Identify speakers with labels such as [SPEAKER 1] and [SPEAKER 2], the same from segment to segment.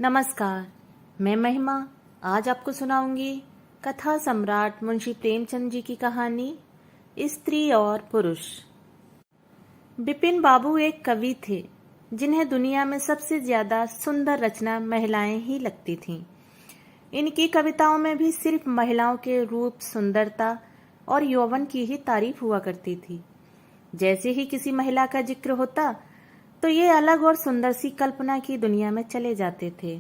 [SPEAKER 1] नमस्कार। मैं महिमा आज आपको सुनाऊंगी कथा सम्राट मुंशी प्रेमचंद जी की कहानी स्त्री और पुरुष। बिपिन बाबू एक कवि थे जिन्हें दुनिया में सबसे ज्यादा सुंदर रचना महिलाएं ही लगती थीं। इनकी कविताओं में भी सिर्फ महिलाओं के रूप, सुंदरता और यौवन की ही तारीफ हुआ करती थी। जैसे ही किसी महिला का जिक्र होता तो ये अलग और सुंदर सी कल्पना की दुनिया में चले जाते थे।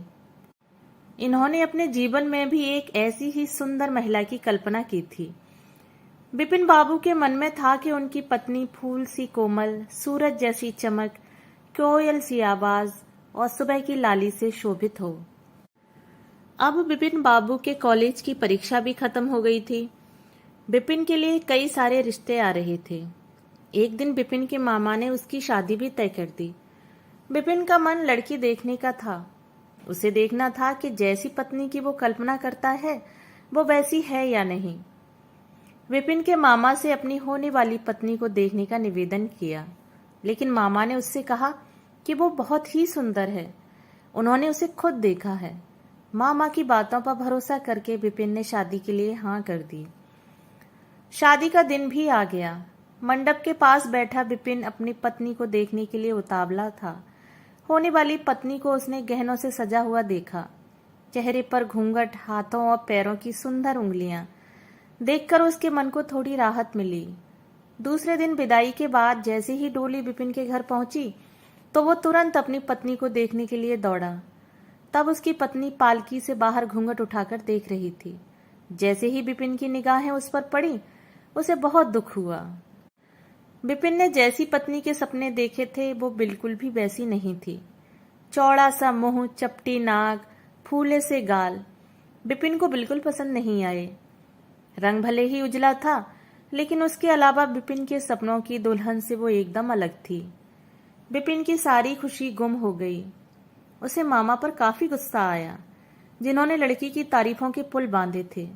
[SPEAKER 1] इन्होंने अपने जीवन में भी एक ऐसी ही सुंदर महिला की कल्पना की थी। बिपिन बाबू के मन में था कि उनकी पत्नी फूल सी कोमल, सूरज जैसी चमक, कोयल सी आवाज और सुबह की लाली से शोभित हो। अब बिपिन बाबू के कॉलेज की परीक्षा भी खत्म हो गई थी। बिपिन के लिए कई सारे रिश्ते आ रहे थे। एक दिन बिपिन के मामा ने उसकी शादी भी तय कर दी। बिपिन का मन लड़की देखने का था। उसे देखना था कि जैसी पत्नी की वो कल्पना करता है वो वैसी है या नहीं। बिपिन के मामा से अपनी होने वाली पत्नी को देखने का निवेदन किया, लेकिन मामा ने उससे कहा कि वो बहुत ही सुंदर है। उन्होंने उसे खुद देखा है। मामा की बातों पर भरोसा करके बिपिन ने शादी के लिए हाँ कर दी। शादी का दिन भी आ गया। मंडप के पास बैठा बिपिन अपनी पत्नी को देखने के लिए उतावला था। होने वाली पत्नी को उसने गहनों से सजा हुआ देखा। चेहरे पर घूंघट, हाथों और पैरों की सुंदर उंगलियां देखकर उसके मन को थोड़ी राहत मिली। दूसरे दिन विदाई के बाद जैसे ही डोली बिपिन के घर पहुंची तो वो तुरंत अपनी पत्नी को देखने के लिए दौड़ा। तब उसकी पत्नी पालकी से बाहर घूंघट उठाकर देख रही थी। जैसे ही बिपिन की निगाहें उस पर पड़ी उसे बहुत दुख हुआ। बिपिन ने जैसी पत्नी के सपने देखे थे वो बिल्कुल भी वैसी नहीं थी। चौड़ा सा मुंह, चपटी नाक, फूले से गाल बिपिन को बिल्कुल पसंद नहीं आए। रंग भले ही उजला था, लेकिन उसके अलावा बिपिन के सपनों की दुल्हन से वो एकदम अलग थी। बिपिन की सारी खुशी गुम हो गई। उसे मामा पर काफी गुस्सा आया, जिन्होंने लड़की की तारीफों के पुल बांधे थे।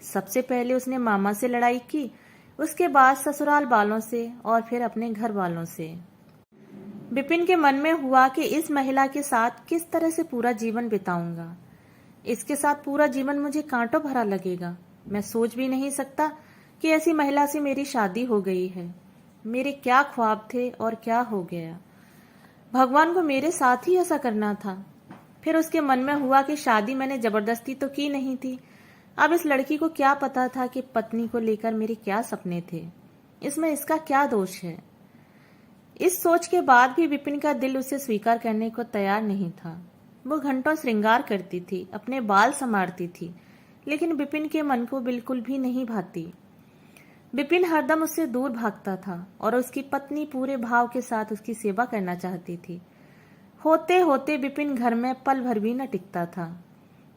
[SPEAKER 1] सबसे पहले उसने मामा से लड़ाई की, उसके बाद ससुराल वालों से और फिर अपने घर वालों से। बिपिन के मन में हुआ कि इस महिला के साथ किस तरह से पूरा जीवन बिताऊंगा। इसके साथ पूरा जीवन मुझे कांटों भरा लगेगा। मैं सोच भी नहीं सकता कि ऐसी महिला से मेरी शादी हो गई है। मेरे क्या ख्वाब थे और क्या हो गया। भगवान को मेरे साथ ही ऐसा करना था। फिर उसके मन में हुआ कि शादी मैंने जबरदस्ती तो की नहीं थी। अब इस लड़की को क्या पता था कि पत्नी को लेकर मेरे क्या सपने थे। इसमें इसका क्या दोष है। इस सोच के बाद भी बिपिन का दिल उसे स्वीकार करने को तैयार नहीं था। वो घंटों श्रृंगार करती थी, अपने बाल संवारती थी, लेकिन बिपिन के मन को बिल्कुल भी नहीं भाती। बिपिन हरदम उससे दूर भागता था और उसकी पत्नी पूरे भाव के साथ उसकी सेवा करना चाहती थी। होते होते बिपिन घर में पल भर भी न टिकता था।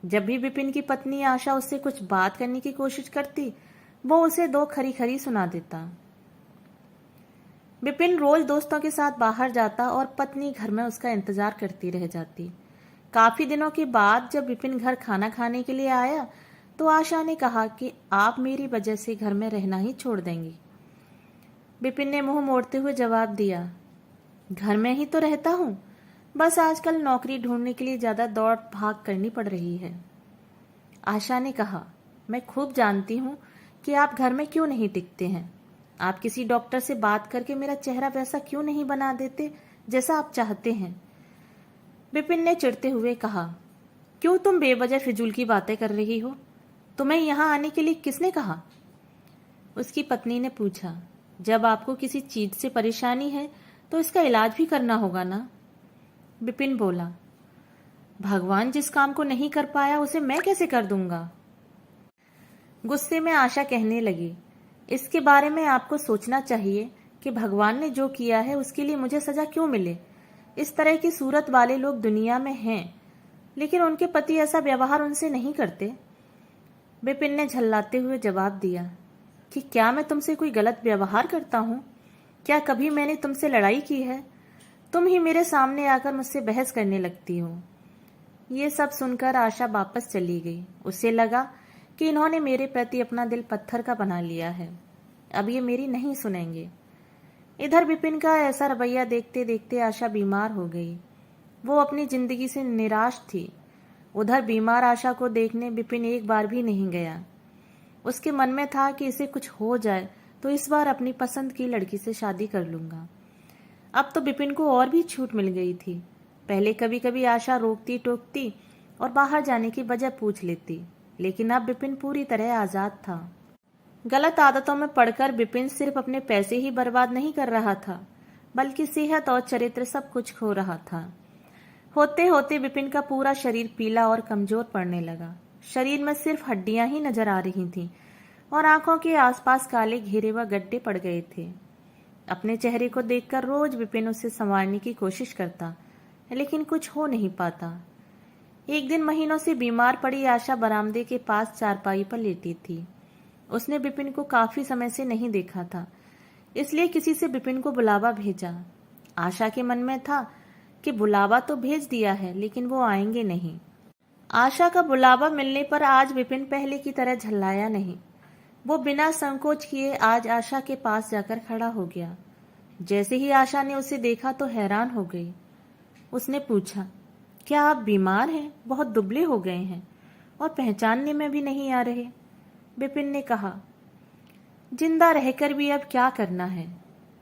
[SPEAKER 1] जब भी बिपिन की पत्नी आशा उससे कुछ बात करने की कोशिश करती, वो उसे दो खरी खरी सुना देता। बिपिन रोज दोस्तों के साथ बाहर जाता और पत्नी घर में उसका इंतजार करती रह जाती। काफी दिनों के बाद जब बिपिन घर खाना खाने के लिए आया तो आशा ने कहा कि आप मेरी वजह से घर में रहना ही छोड़ देंगी। बिपिन ने मुंह मोड़ते हुए जवाब दिया, घर में ही तो रहता हूं, बस आजकल नौकरी ढूंढने के लिए ज्यादा दौड़ भाग करनी पड़ रही है। आशा ने कहा, मैं खूब जानती हूं कि आप घर में क्यों नहीं टिकते हैं। आप किसी डॉक्टर से बात करके मेरा चेहरा वैसा क्यों नहीं बना देते जैसा आप चाहते हैं। बिपिन ने चिढ़ते हुए कहा, क्यों तुम बेवजह फिजूल की बातें कर रही हो। तुम्हें यहां आने के लिए किसने कहा। उसकी पत्नी ने पूछा, जब आपको किसी चीज से परेशानी है तो इसका इलाज भी करना होगा ना। बिपिन बोला, भगवान जिस काम को नहीं कर पाया उसे मैं कैसे कर दूंगा। गुस्से में आशा कहने लगी, इसके बारे में आपको सोचना चाहिए कि भगवान ने जो किया है उसके लिए मुझे सजा क्यों मिले। इस तरह की सूरत वाले लोग दुनिया में हैं, लेकिन उनके पति ऐसा व्यवहार उनसे नहीं करते। बिपिन ने झल्लाते हुए जवाब दिया कि क्या मैं तुमसे कोई गलत व्यवहार करता हूं। क्या कभी मैंने तुमसे लड़ाई की है। तुम ही मेरे सामने आकर मुझसे बहस करने लगती हो। ये सब सुनकर आशा वापस चली गई। उसे लगा कि इन्होंने मेरे प्रति अपना दिल पत्थर का बना लिया है। अब ये मेरी नहीं सुनेंगे। इधर बिपिन का ऐसा रवैया देखते देखते आशा बीमार हो गई। वो अपनी जिंदगी से निराश थी। उधर बीमार आशा को देखने विपिन एक बार भी नहीं गया। उसके मन में था कि इसे कुछ हो जाए तो इस बार अपनी पसंद की लड़की से शादी कर लूंगा। अब तो विपिन को और भी छूट मिल गई थी। पहले कभी कभी आशा रोकती टोकती और बाहर जाने की वजह पूछ लेती, लेकिन अब विपिन पूरी तरह आजाद था। गलत आदतों में पड़कर विपिन सिर्फ अपने पैसे ही बर्बाद नहीं कर रहा था, बल्कि सेहत और चरित्र सब कुछ खो रहा था। होते होते विपिन का पूरा शरीर पीला और कमजोर पड़ने लगा। शरीर में सिर्फ हड्डियां ही नजर आ रही थीं और आंखों के आसपास काले घेरे व गड्ढे पड़ गए थे। अपने चेहरे को देखकर रोज विपिन उसे संवारने की कोशिश करता, लेकिन कुछ हो नहीं पाता। एक दिन महीनों से बीमार पड़ी आशा बरामदे के पास चारपाई पर लेटी थी। उसने विपिन को काफी समय से नहीं देखा था, इसलिए किसी से विपिन को बुलावा भेजा। आशा के मन में था कि बुलावा तो भेज दिया है, लेकिन वो आएंगे नहीं। आशा का बुलावा मिलने पर आज विपिन पहले की तरह झल्लाया नहीं। वो बिना संकोच किए आज आशा के पास जाकर खड़ा हो गया। जैसे ही आशा ने उसे देखा तो हैरान हो गई। उसने पूछा, क्या आप बीमार हैं? बहुत दुबले हो गए हैं और पहचानने में भी नहीं आ रहे। विपिन ने कहा, जिंदा रहकर भी अब क्या करना है।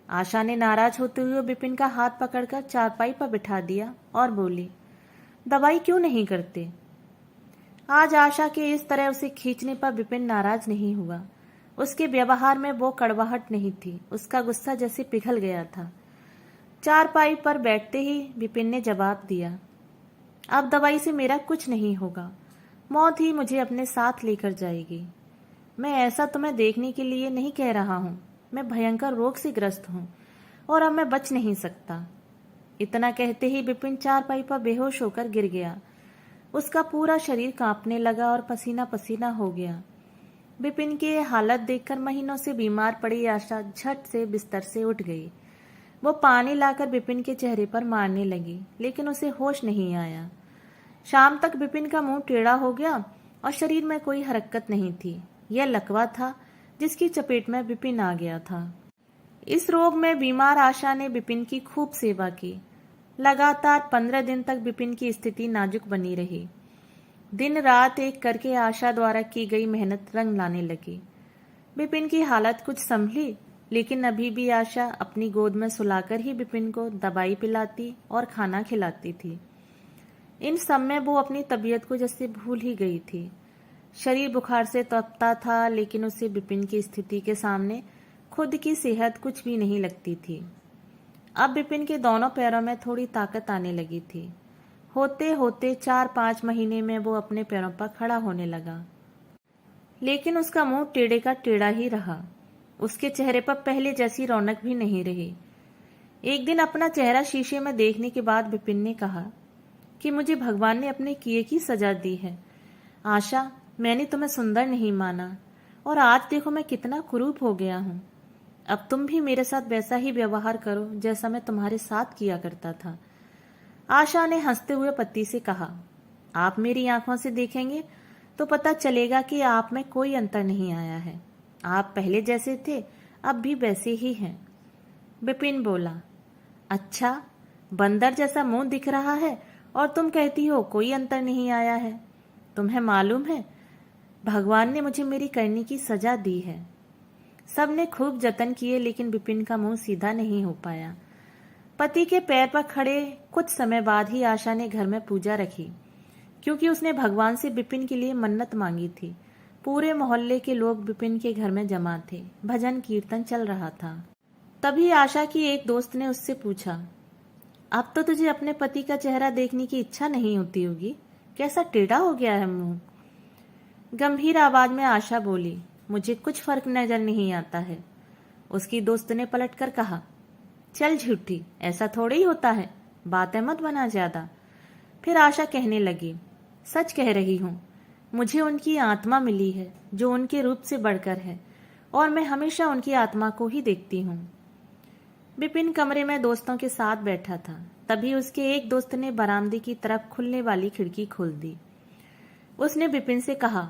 [SPEAKER 1] आशा ने नाराज होते हुए विपिन का हाथ पकड़कर चारपाई पर बिठा दिया और बोली, दवाई क्यों नहीं करते? आज आशा के इस तरह उसे खींचने पर विपिन नाराज नहीं हुआ। उसके व्यवहार में वो कड़वाहट नहीं थी। उसका गुस्सा जैसे पिघल गया था। चारपाई पर बैठते ही विपिन ने जवाब दिया, अब दवाई से मेरा कुछ नहीं होगा। मौत ही मुझे अपने साथ लेकर जाएगी। मैं ऐसा तुम्हें देखने के लिए नहीं कह रहा हूं। मैं भयंकर रोग से ग्रस्त हूं और अब मैं बच नहीं सकता। इतना कहते ही विपिन चारपाई पर बेहोश होकर गिर गया। उसका पूरा शरीर कांपने लगा और पसीना पसीना हो गया। विपिन की हालत देखकर महीनों से बीमार पड़ी आशा झट से बिस्तर से उठ गई। वो पानी लाकर विपिन के चेहरे पर मारने लगी, लेकिन उसे होश नहीं आया। शाम तक विपिन का मुंह टेढ़ा हो गया और शरीर में कोई हरकत नहीं थी। यह लकवा था जिसकी चपेट में विपिन आ गया था। इस रोग में बीमार आशा ने विपिन की खूब सेवा की। लगातार 15 दिन तक विपिन की स्थिति नाजुक बनी रही। दिन रात एक करके आशा द्वारा की गई मेहनत रंग लाने लगी। विपिन की हालत कुछ संभली, लेकिन अभी भी आशा अपनी गोद में सुलाकर ही विपिन को दवाई पिलाती और खाना खिलाती थी। इन सब में वो अपनी तबीयत को जैसे भूल ही गई थी। शरीर बुखार से तपता था, लेकिन उसे विपिन की स्थिति के सामने खुद की सेहत कुछ भी नहीं लगती थी। अब विपिन के दोनों पैरों में थोड़ी ताकत आने लगी थी। होते होते 4-5 महीने में वो अपने पैरों पर खड़ा होने लगा, लेकिन उसका मुंह टेढ़े का टेढ़ा ही रहा। उसके चेहरे पर पहले जैसी रौनक भी नहीं रही। एक दिन अपना चेहरा शीशे में देखने के बाद विपिन ने कहा कि मुझे भगवान ने अपने किए की सजा दी है। आशा, मैंने तुम्हें सुंदर नहीं माना और आज देखो मैं कितना कुरूप हो गया हूँ। अब तुम भी मेरे साथ वैसा ही व्यवहार करो जैसा मैं तुम्हारे साथ किया करता था। आशा ने हंसते हुए पति से कहा, आप मेरी आंखों से देखेंगे तो पता चलेगा कि आप में कोई अंतर नहीं आया है। आप पहले जैसे थे अब भी वैसे ही हैं। विपिन बोला, अच्छा, बंदर जैसा मुंह दिख रहा है और तुम कहती हो कोई अंतर नहीं आया है। तुम्हें मालूम है भगवान ने मुझे मेरी करनी की सजा दी है। सबने खूब जतन किए, लेकिन विपिन का मुंह सीधा नहीं हो पाया। पति के पैर पर खड़े कुछ समय बाद ही आशा ने घर में पूजा रखी, क्योंकि उसने भगवान से विपिन के लिए मन्नत मांगी थी। पूरे मोहल्ले के लोग विपिन के घर में जमा थे। भजन कीर्तन चल रहा था। तभी आशा की एक दोस्त ने उससे पूछा, अब तो तुझे अपने पति का चेहरा देखने की इच्छा नहीं होती होगी, कैसा टेढ़ा हो गया है मुंह। गंभीर आवाज में आशा बोली, मुझे कुछ फर्क नजर नहीं आता है। उसकी दोस्त ने पलटकर कहा, चल झूठी, ऐसा थोड़े ही होता है, बातें मत बना ज्यादा। फिर आशा कहने लगी, सच कह रही हूँ, मुझे उनकी आत्मा मिली है जो उनके रूप से बढ़कर है और मैं हमेशा उनकी आत्मा को ही देखती हूँ। विपिन कमरे में दोस्तों के साथ बैठा था। तभी उसके एक दोस्त ने बरामदे की तरफ खुलने वाली खिड़की खोल दी। उसने विपिन से कहा,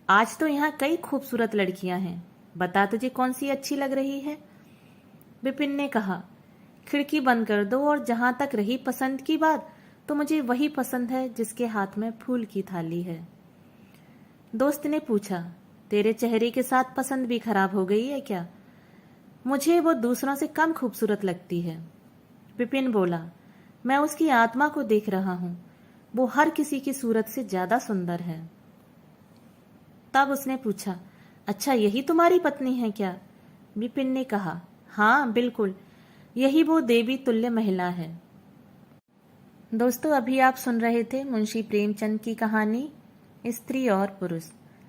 [SPEAKER 1] आज तो यहाँ कई खूबसूरत लड़कियां हैं, बता तुझे कौन सी अच्छी लग रही है। विपिन ने कहा, खिड़की बंद कर दो और जहां तक रही पसंद की बात, तो मुझे वही पसंद है जिसके हाथ में फूल की थाली है। दोस्त ने पूछा, तेरे चेहरे के साथ पसंद भी खराब हो गई है क्या? मुझे वो दूसरों से कम खूबसूरत लगती है। विपिन बोला, मैं उसकी आत्मा को देख रहा हूं, वो हर किसी की सूरत से ज्यादा सुंदर है। तब उसने पूछा, अच्छा यही तुम्हारी पत्नी है क्या? विपिन ने कहा, हाँ बिल्कुल, यही वो देवी तुल्य महिला है। दोस्तों, अभी आप सुन रहे थे मुंशी प्रेमचंद की कहानी स्त्री और पुरुष।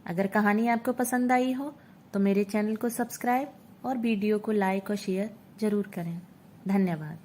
[SPEAKER 1] अगर कहानी आपको पसंद आई हो तो मेरे चैनल को सब्सक्राइब और वीडियो को लाइक और शेयर जरूर करें। धन्यवाद।